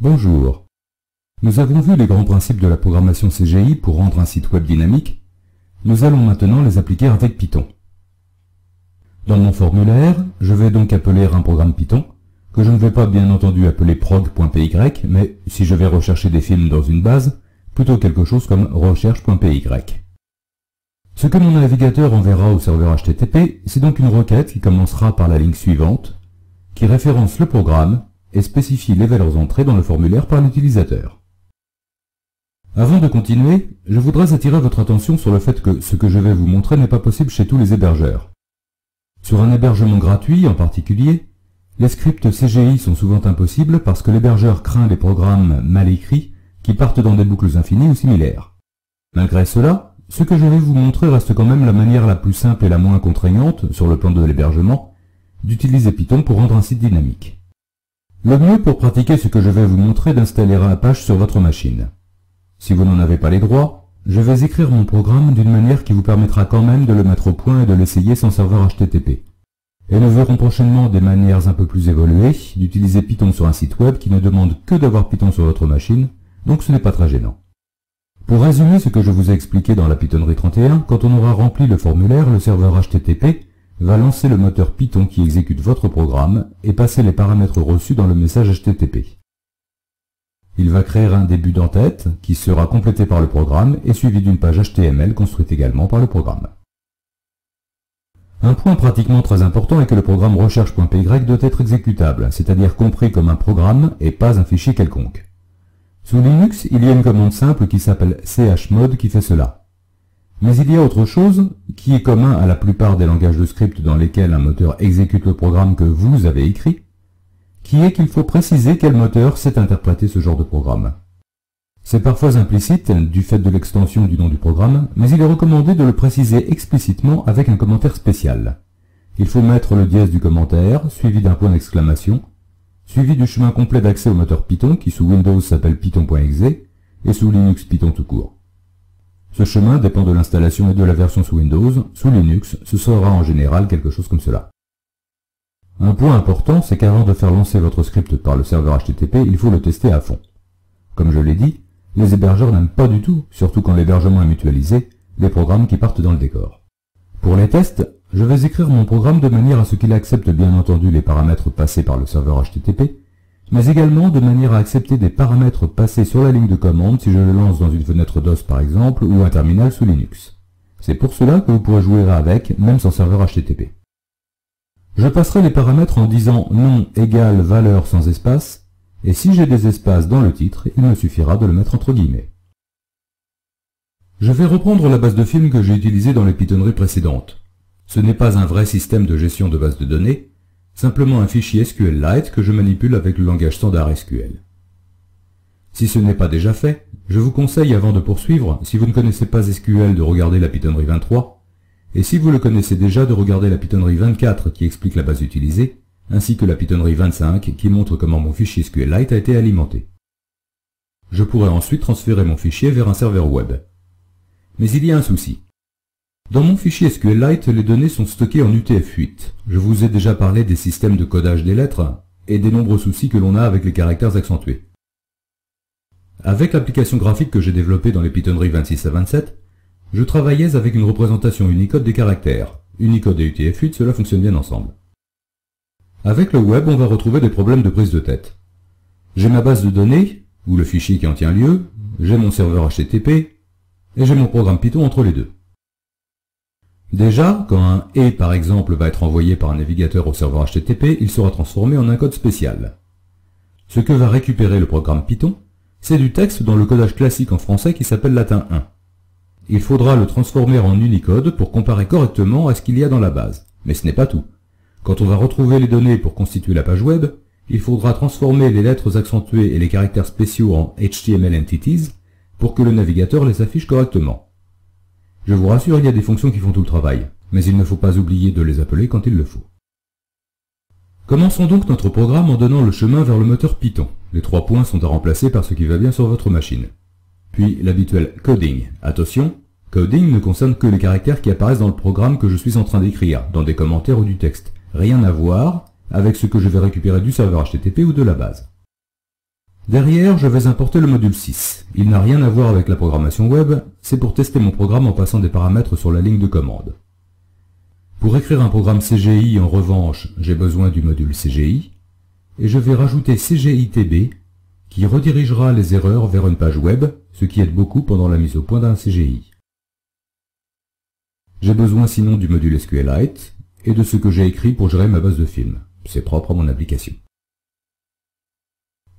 Bonjour. Nous avons vu les grands principes de la programmation CGI pour rendre un site web dynamique. Nous allons maintenant les appliquer avec Python. Dans mon formulaire, je vais donc appeler un programme Python, que je ne vais pas bien entendu appeler prog.py, mais si je vais rechercher des films dans une base, plutôt quelque chose comme recherche.py. Ce que mon navigateur enverra au serveur HTTP, c'est donc une requête qui commencera par la ligne suivante, qui référence le programme et spécifie les valeurs entrées dans le formulaire par l'utilisateur. Avant de continuer, je voudrais attirer votre attention sur le fait que ce que je vais vous montrer n'est pas possible chez tous les hébergeurs. Sur un hébergement gratuit en particulier, les scripts CGI sont souvent impossibles parce que l'hébergeur craint les programmes mal écrits qui partent dans des boucles infinies ou similaires. Malgré cela, ce que je vais vous montrer reste quand même la manière la plus simple et la moins contraignante, sur le plan de l'hébergement, d'utiliser Python pour rendre un site dynamique. Le mieux pour pratiquer ce que je vais vous montrer est d'installer Apache sur votre machine. Si vous n'en avez pas les droits, je vais écrire mon programme d'une manière qui vous permettra quand même de le mettre au point et de l'essayer sans serveur HTTP. Et nous verrons prochainement des manières un peu plus évoluées d'utiliser Python sur un site web qui ne demande que d'avoir Python sur votre machine, donc ce n'est pas très gênant. Pour résumer ce que je vous ai expliqué dans la Pythonnerie 31, quand on aura rempli le formulaire, le serveur HTTP va lancer le moteur Python qui exécute votre programme et passer les paramètres reçus dans le message HTTP. Il va créer un début d'entête qui sera complété par le programme et suivi d'une page HTML construite également par le programme. Un point pratiquement très important est que le programme recherche.py doit être exécutable, c'est-à-dire compris comme un programme et pas un fichier quelconque. Sous Linux, il y a une commande simple qui s'appelle chmod qui fait cela. Mais il y a autre chose, qui est commun à la plupart des langages de script dans lesquels un moteur exécute le programme que vous avez écrit, qui est qu'il faut préciser quel moteur sait interpréter ce genre de programme. C'est parfois implicite, du fait de l'extension du nom du programme, mais il est recommandé de le préciser explicitement avec un commentaire spécial. Il faut mettre le dièse du commentaire, suivi d'un point d'exclamation, suivi du chemin complet d'accès au moteur Python, qui sous Windows s'appelle python.exe, et sous Linux Python tout court. Ce chemin dépend de l'installation et de la version sous Windows. Sous Linux, ce sera en général quelque chose comme cela. Un point important, c'est qu'avant de faire lancer votre script par le serveur HTTP, il faut le tester à fond. Comme je l'ai dit, les hébergeurs n'aiment pas du tout, surtout quand l'hébergement est mutualisé, les programmes qui partent dans le décor. Pour les tests, je vais écrire mon programme de manière à ce qu'il accepte bien entendu les paramètres passés par le serveur HTTP, mais également de manière à accepter des paramètres passés sur la ligne de commande si je le lance dans une fenêtre DOS par exemple ou un terminal sous Linux. C'est pour cela que vous pourrez jouer avec, même sans serveur HTTP. Je passerai les paramètres en disant nom égale valeur sans espace, et si j'ai des espaces dans le titre, il me suffira de le mettre entre guillemets. Je vais reprendre la base de films que j'ai utilisée dans les Pythonneries précédentes. Ce n'est pas un vrai système de gestion de base de données, simplement un fichier SQLite que je manipule avec le langage standard SQL. Si ce n'est pas déjà fait, je vous conseille avant de poursuivre, si vous ne connaissez pas SQL, de regarder la Pythonnerie 23, et si vous le connaissez déjà, de regarder la Pythonnerie 24 qui explique la base utilisée, ainsi que la Pythonnerie 25 qui montre comment mon fichier SQLite a été alimenté. Je pourrais ensuite transférer mon fichier vers un serveur web. Mais il y a un souci. Dans mon fichier SQLite, les données sont stockées en UTF-8. Je vous ai déjà parlé des systèmes de codage des lettres et des nombreux soucis que l'on a avec les caractères accentués. Avec l'application graphique que j'ai développée dans les Pythonneries 26 à 27, je travaillais avec une représentation Unicode des caractères. Unicode et UTF-8, cela fonctionne bien ensemble. Avec le web, on va retrouver des problèmes de prise de tête. J'ai ma base de données, ou le fichier qui en tient lieu, j'ai mon serveur HTTP, et j'ai mon programme Python entre les deux. Déjà, quand un « et » par exemple va être envoyé par un navigateur au serveur HTTP, il sera transformé en un code spécial. Ce que va récupérer le programme Python, c'est du texte dans le codage classique en français qui s'appelle latin 1. Il faudra le transformer en Unicode pour comparer correctement à ce qu'il y a dans la base. Mais ce n'est pas tout. Quand on va retrouver les données pour constituer la page web, il faudra transformer les lettres accentuées et les caractères spéciaux en HTML entities pour que le navigateur les affiche correctement. Je vous rassure, il y a des fonctions qui font tout le travail, mais il ne faut pas oublier de les appeler quand il le faut. Commençons donc notre programme en donnant le chemin vers le moteur Python. Les 3 points sont à remplacer par ce qui va bien sur votre machine. Puis l'habituel coding. Attention, coding ne concerne que les caractères qui apparaissent dans le programme que je suis en train d'écrire, dans des commentaires ou du texte. Rien à voir avec ce que je vais récupérer du serveur HTTP ou de la base. Derrière, je vais importer le module 6. Il n'a rien à voir avec la programmation web, c'est pour tester mon programme en passant des paramètres sur la ligne de commande. Pour écrire un programme CGI, en revanche, j'ai besoin du module CGI, et je vais rajouter CGI-TB, qui redirigera les erreurs vers une page web, ce qui aide beaucoup pendant la mise au point d'un CGI. J'ai besoin sinon du module SQLite, et de ce que j'ai écrit pour gérer ma base de films. C'est propre à mon application.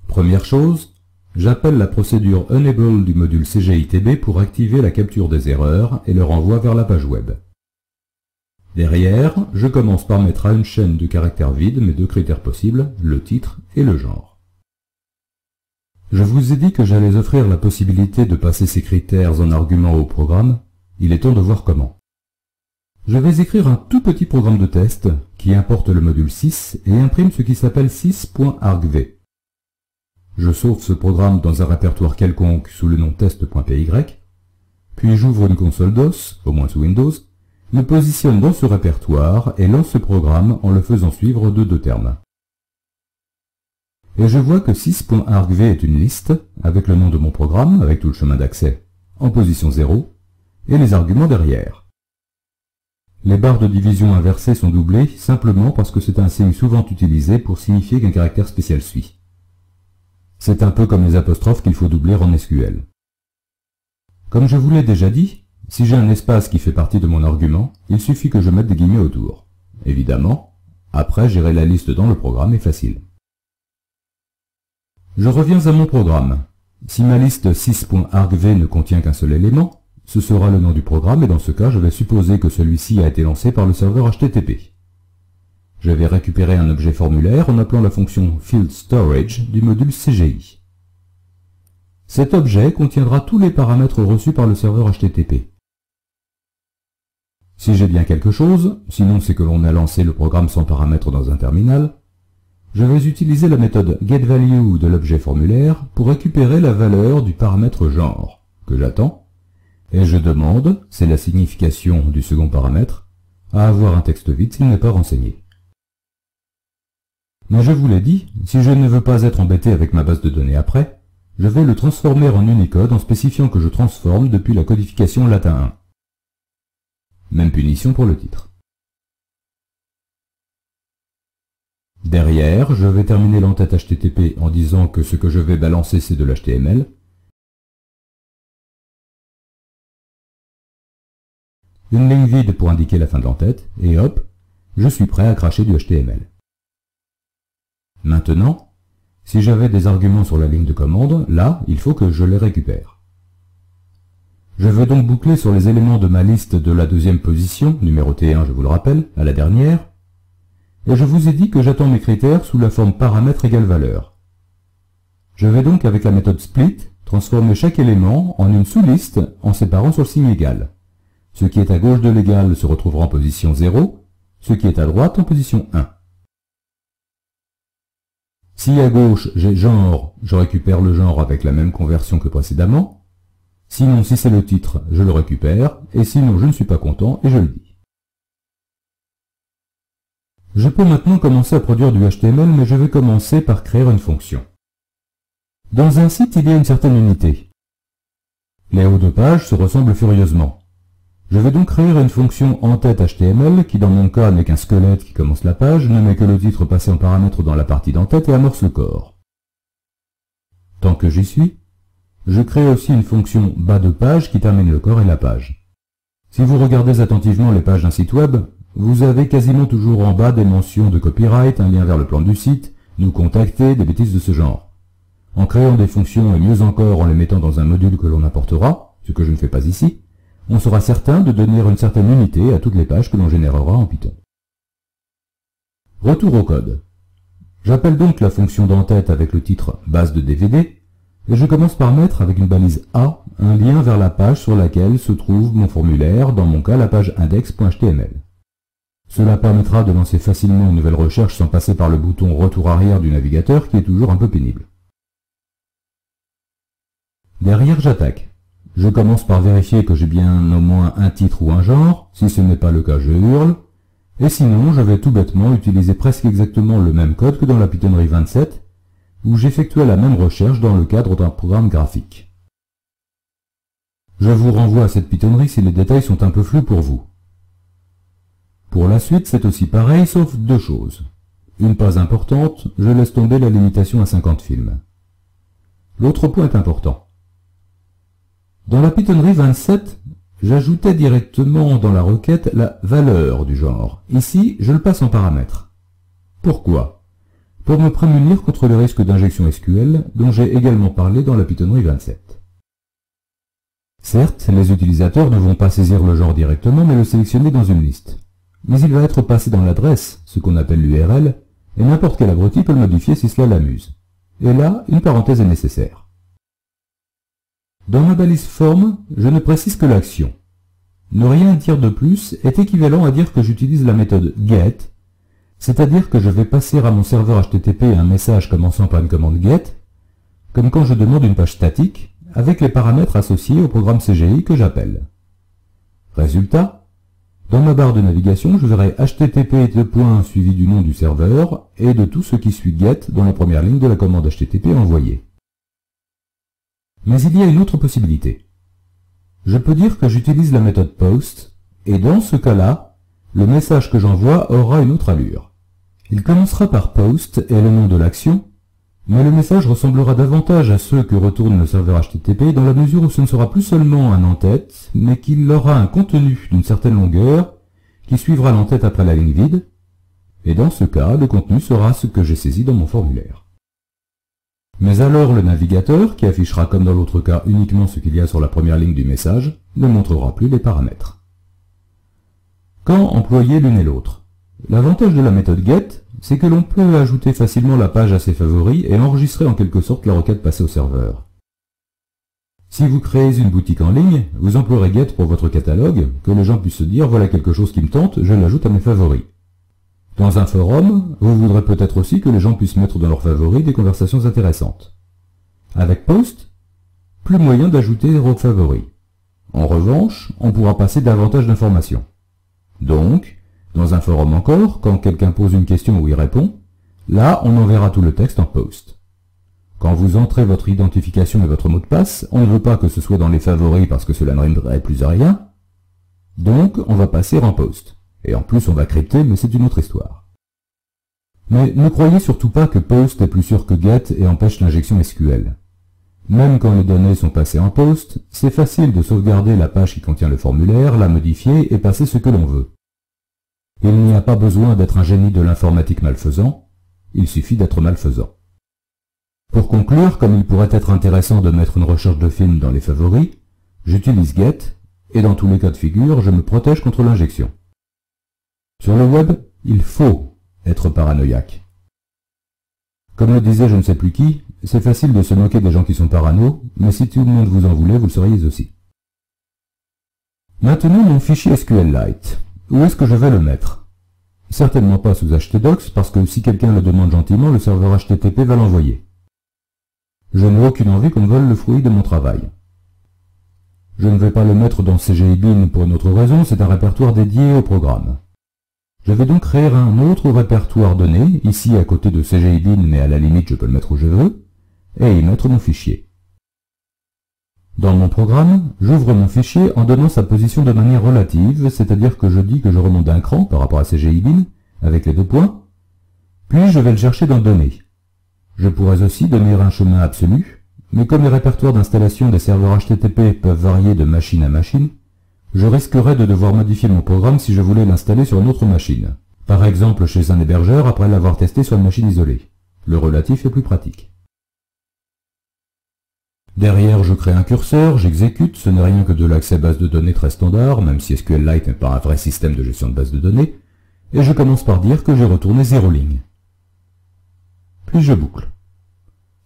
Première chose, j'appelle la procédure Enable du module CGI-TB pour activer la capture des erreurs et le renvoi vers la page web. Derrière, je commence par mettre à une chaîne de caractères vides mes deux critères possibles, le titre et le genre. Je vous ai dit que j'allais offrir la possibilité de passer ces critères en argument au programme, il est temps de voir comment. Je vais écrire un tout petit programme de test qui importe le module 6 et imprime ce qui s'appelle 6.argv. Je sauve ce programme dans un répertoire quelconque sous le nom test.py, puis j'ouvre une console DOS, au moins sous Windows, le positionne dans ce répertoire et lance ce programme en le faisant suivre de deux termes. Et je vois que 6.argv est une liste, avec le nom de mon programme, avec tout le chemin d'accès, en position 0, et les arguments derrière. Les barres de division inversées sont doublées simplement parce que c'est un signe souvent utilisé pour signifier qu'un caractère spécial suit. C'est un peu comme les apostrophes qu'il faut doubler en SQL. Comme je vous l'ai déjà dit, si j'ai un espace qui fait partie de mon argument, il suffit que je mette des guillemets autour. Évidemment, après gérer la liste dans le programme est facile. Je reviens à mon programme. Si ma liste 6.argv ne contient qu'un seul élément, ce sera le nom du programme et dans ce cas, je vais supposer que celui-ci a été lancé par le serveur HTTP. Je vais récupérer un objet formulaire en appelant la fonction fieldStorage du module CGI. Cet objet contiendra tous les paramètres reçus par le serveur HTTP. Si j'ai bien quelque chose, sinon c'est que l'on a lancé le programme sans paramètres dans un terminal, je vais utiliser la méthode getValue de l'objet formulaire pour récupérer la valeur du paramètre genre, que j'attends, et je demande, c'est la signification du second paramètre, à avoir un texte vide s'il n'est pas renseigné. Mais je vous l'ai dit, si je ne veux pas être embêté avec ma base de données après, je vais le transformer en Unicode en spécifiant que je transforme depuis la codification latin 1. Même punition pour le titre. Derrière, je vais terminer l'entête HTTP en disant que ce que je vais balancer c'est de l'HTML. Une ligne vide pour indiquer la fin de l'entête, et hop, je suis prêt à cracher du HTML. Maintenant, si j'avais des arguments sur la ligne de commande, là, il faut que je les récupère. Je vais donc boucler sur les éléments de ma liste de la deuxième position, numéroté 1 je vous le rappelle, à la dernière, et je vous ai dit que j'attends mes critères sous la forme paramètre égale valeur. Je vais donc avec la méthode split transformer chaque élément en une sous-liste en séparant sur le signe égal. Ce qui est à gauche de l'égal se retrouvera en position 0, ce qui est à droite en position 1. Si à gauche j'ai genre, je récupère le genre avec la même conversion que précédemment. Sinon, si c'est le titre, je le récupère, et sinon je ne suis pas content et je le dis. Je peux maintenant commencer à produire du HTML, mais je vais commencer par créer une fonction. Dans un site, il y a une certaine unité. Les hauts de page se ressemblent furieusement. Je vais donc créer une fonction entête.html qui dans mon cas n'est qu'un squelette qui commence la page, ne met que le titre passé en paramètre dans la partie d'entête et amorce le corps. Tant que j'y suis, je crée aussi une fonction bas de page qui termine le corps et la page. Si vous regardez attentivement les pages d'un site web, vous avez quasiment toujours en bas des mentions de copyright, un lien vers le plan du site, nous contacter, des bêtises de ce genre. En créant des fonctions et mieux encore en les mettant dans un module que l'on apportera, ce que je ne fais pas ici, on sera certain de donner une certaine unité à toutes les pages que l'on générera en Python. Retour au code. J'appelle donc la fonction d'entête avec le titre base de DVD, et je commence par mettre avec une balise A un lien vers la page sur laquelle se trouve mon formulaire, dans mon cas la page index.html. Cela permettra de lancer facilement une nouvelle recherche sans passer par le bouton retour arrière du navigateur qui est toujours un peu pénible. Derrière, j'attaque. Je commence par vérifier que j'ai bien au moins un titre ou un genre, si ce n'est pas le cas je hurle, et sinon je vais tout bêtement utiliser presque exactement le même code que dans la Pythonnerie 27, où j'effectuais la même recherche dans le cadre d'un programme graphique. Je vous renvoie à cette pitonnerie si les détails sont un peu flous pour vous. Pour la suite, c'est aussi pareil, sauf deux choses. Une pas importante, je laisse tomber la limitation à 50 films. L'autre point est important. Dans la pitonnerie 27, j'ajoutais directement dans la requête la valeur du genre. Ici, je le passe en paramètre. Pourquoi? Pour me prémunir contre le risque d'injection SQL dont j'ai également parlé dans la pitonnerie 27. Certes, les utilisateurs ne vont pas saisir le genre directement mais le sélectionner dans une liste. Mais il va être passé dans l'adresse, ce qu'on appelle l'URL, et n'importe quel abruti peut le modifier si cela l'amuse. Et là, une parenthèse est nécessaire. Dans ma balise forme, je ne précise que l'action. Ne rien dire de plus est équivalent à dire que j'utilise la méthode get, c'est-à-dire que je vais passer à mon serveur HTTP un message commençant par une commande get, comme quand je demande une page statique, avec les paramètres associés au programme CGI que j'appelle. Résultat, dans ma barre de navigation, je verrai HTTP suivi du nom du serveur et de tout ce qui suit get dans la première ligne de la commande HTTP envoyée. Mais il y a une autre possibilité. Je peux dire que j'utilise la méthode post, et dans ce cas-là, le message que j'envoie aura une autre allure. Il commencera par post et le nom de l'action, mais le message ressemblera davantage à ceux que retourne le serveur HTTP dans la mesure où ce ne sera plus seulement un en-tête, mais qu'il aura un contenu d'une certaine longueur qui suivra l'en-tête après la ligne vide, et dans ce cas, le contenu sera ce que j'ai saisi dans mon formulaire. Mais alors le navigateur, qui affichera comme dans l'autre cas uniquement ce qu'il y a sur la première ligne du message, ne montrera plus les paramètres. Quand employer l'une et l'autre? L'avantage de la méthode get, c'est que l'on peut ajouter facilement la page à ses favoris et enregistrer en quelque sorte la requête passée au serveur. Si vous créez une boutique en ligne, vous emploierez get pour votre catalogue, que les gens puissent se dire « voilà quelque chose qui me tente, je l'ajoute à mes favoris ». Dans un forum, vous voudrez peut-être aussi que les gens puissent mettre dans leurs favoris des conversations intéressantes. Avec post, plus moyen d'ajouter vos favoris. En revanche, on pourra passer davantage d'informations. Donc, dans un forum encore, quand quelqu'un pose une question ou y répond, là on enverra tout le texte en post. Quand vous entrez votre identification et votre mot de passe, on ne veut pas que ce soit dans les favoris parce que cela ne rimerait plus à rien, donc on va passer en post. Et en plus on va crypter, mais c'est une autre histoire. Mais ne croyez surtout pas que post est plus sûr que get et empêche l'injection SQL. Même quand les données sont passées en post, c'est facile de sauvegarder la page qui contient le formulaire, la modifier et passer ce que l'on veut. Il n'y a pas besoin d'être un génie de l'informatique malfaisant, il suffit d'être malfaisant. Pour conclure, comme il pourrait être intéressant de mettre une recherche de film dans les favoris, j'utilise get, et dans tous les cas de figure, je me protège contre l'injection. Sur le web, il faut être paranoïaque. Comme le disait je ne sais plus qui, c'est facile de se moquer des gens qui sont parano, mais si tout le monde vous en voulait, vous le seriez aussi. Maintenant mon fichier SQLite. Où est-ce que je vais le mettre? Certainement pas sous htdocs, parce que si quelqu'un le demande gentiment, le serveur HTTP va l'envoyer. Je n'ai aucune envie qu'on me vole le fruit de mon travail. Je ne vais pas le mettre dans CGI bin pour une autre raison, c'est un répertoire dédié au programme. Je vais donc créer un autre répertoire donné, ici à côté de CGI bin, mais à la limite je peux le mettre où je veux, et y mettre mon fichier. Dans mon programme, j'ouvre mon fichier en donnant sa position de manière relative, c'est-à-dire que je dis que je remonte d'un cran par rapport à CGI bin, avec les deux points, puis je vais le chercher dans Données. Je pourrais aussi donner un chemin absolu, mais comme les répertoires d'installation des serveurs HTTP peuvent varier de machine à machine, je risquerais de devoir modifier mon programme si je voulais l'installer sur une autre machine. Par exemple chez un hébergeur après l'avoir testé sur une machine isolée. Le relatif est plus pratique. Derrière, je crée un curseur, j'exécute, ce n'est rien que de l'accès base de données très standard, même si SQLite n'est pas un vrai système de gestion de base de données, et je commence par dire que j'ai retourné 0 ligne. Puis je boucle.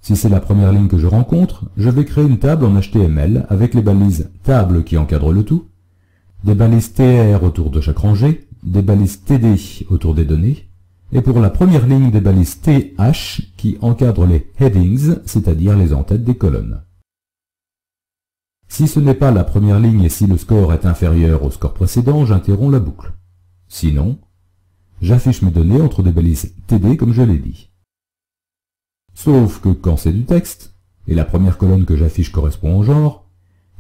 Si c'est la première ligne que je rencontre, je vais créer une table en HTML avec les balises table qui encadrent le tout, des balises TR autour de chaque rangée, des balises TD autour des données, et pour la première ligne des balises TH qui encadrent les headings, c'est-à-dire les en-têtes des colonnes. Si ce n'est pas la première ligne et si le score est inférieur au score précédent, j'interromps la boucle. Sinon, j'affiche mes données entre des balises TD comme je l'ai dit. Sauf que quand c'est du texte, et la première colonne que j'affiche correspond au genre,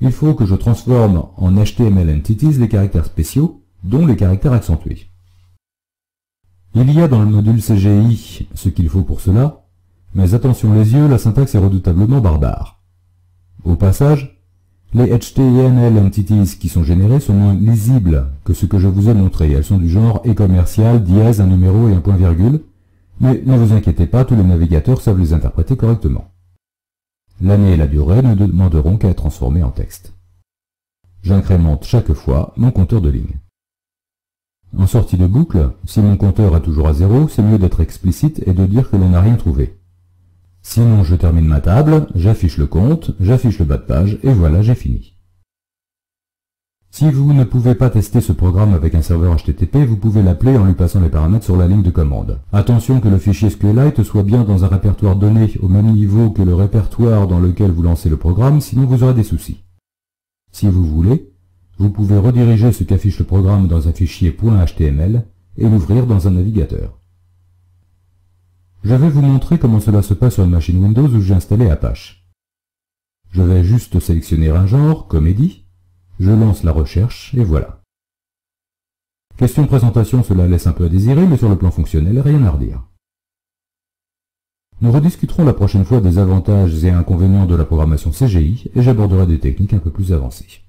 il faut que je transforme en HTML entities les caractères spéciaux, dont les caractères accentués. Il y a dans le module CGI ce qu'il faut pour cela, mais attention les yeux, la syntaxe est redoutablement barbare. Au passage, les HTML entities qui sont générées sont moins lisibles que ce que je vous ai montré. Elles sont du genre et commercial, dièse, un numéro et un point virgule, mais ne vous inquiétez pas, tous les navigateurs savent les interpréter correctement. L'année et la durée ne demanderont qu'à être transformés en texte. J'incrémente chaque fois mon compteur de lignes. En sortie de boucle, si mon compteur est toujours à 0, c'est mieux d'être explicite et de dire que l'on n'a rien trouvé. Sinon, je termine ma table, j'affiche le compte, j'affiche le bas de page, et voilà, j'ai fini. Si vous ne pouvez pas tester ce programme avec un serveur HTTP, vous pouvez l'appeler en lui passant les paramètres sur la ligne de commande. Attention que le fichier SQLite soit bien dans un répertoire donné au même niveau que le répertoire dans lequel vous lancez le programme, sinon vous aurez des soucis. Si vous voulez, vous pouvez rediriger ce qu'affiche le programme dans un fichier .html et l'ouvrir dans un navigateur. Je vais vous montrer comment cela se passe sur une machine Windows où j'ai installé Apache. Je vais juste sélectionner un genre, comédie, je lance la recherche et voilà. Question présentation, cela laisse un peu à désirer, mais sur le plan fonctionnel, rien à redire. Nous rediscuterons la prochaine fois des avantages et inconvénients de la programmation CGI et j'aborderai des techniques un peu plus avancées.